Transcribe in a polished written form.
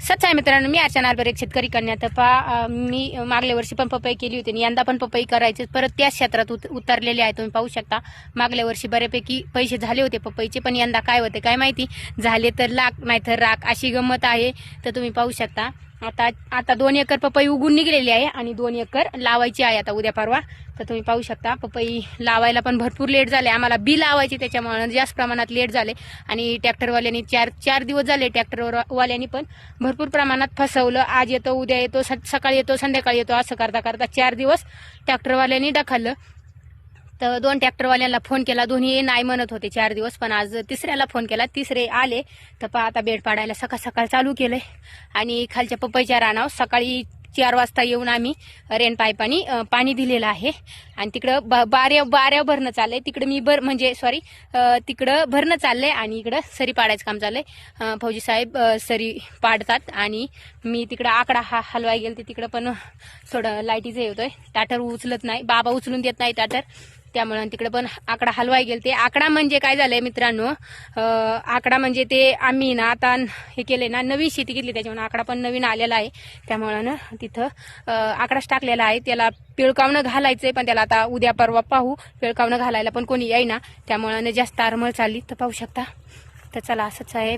सच आहे मित्रांनो, मी अर्चना आलबर, एक शेतकरी कन्या. तर मी मागल्या वर्षी पण पपई केली होती आणि यंदा पण पपई करायची, परत त्याच क्षेत्रात उतरलेले आहे. तुम्ही पाहू शकता, मागल्या वर्षी बऱ्यापैकी पैसे झाले होते पपईचे, पण यंदा काय होते काय माहिती, झाले तर लाख नाही तर राख, अशी गंमत आहे. तर तुम्ही पाहू शकता, आता 2 एकर पपई उगून निघलेली आहे आणि 2 एकर लावायची आहे आता उद्या परवा. तर तुम्ही पाहू शकता, पपई लावायला पण भरपूर लेट झाले आम्हाला, बी लावायची त्याच्यामुळे जास्त प्रमाणात लेट झाले. आणि ट्रॅक्टरवाल्यांनी चार दिवस झाले, ट्रॅक्टरवाल्यांनी पण भरपूर प्रमाणात फसवलं. आज येतो उद्या येतो, सकाळी येतो संध्याकाळी येतो, असं करता करता 4 दिवस ट्रॅक्टरवाल्यांनी ढकललं. तर 2 ट्रॅक्टरवाल्यांना फोन केला, दोन्ही नाही म्हणत होते 4 दिवस, पण आज तिसऱ्याला फोन केला, तिसरे आले. तर आता बेड पाडायला सकाळ चालू केलंय. आणि खालच्या पपईच्या रानावर सकाळी 4 वाजता येऊन आम्ही रेन पाईपानी पाणी दिलेलं आहे. आणि तिकडं बाऱ्या भरणं चाललंय, तिकडं मी तिकडं भरणं चाललंय आणि इकडं सरी पाडायचं काम चाललंय. फौजी साहेब सरी पाडतात आणि मी तिकडं आकडा हलवाय गेलते, तिकडं पण थोडं लाईटीचं होतोय, टाटर उचलत नाही, बाबा उचलून देत नाही टाटर, त्यामुळे तिकडे पण आकडा हलवाय गेलते. आकडा म्हणजे काय झालंय मित्रांनो, आकडा म्हणजे ते आम्ही ना आता हे केले ना, नवी शेती घेतली, त्याच्यामुळे आकडा पण नवीन आलेला आहे. त्यामुळे ना तिथं आकडाच टाकलेला आहे, त्याला पिळकावणं घालायचंय, पण त्याला आता उद्या परवा पाहू, पिळकावणं घालायला पण कोणी येईना, त्यामुळे जास्त आरमळ चालली. तर पाहू शकता. तर चला, असंच आहे.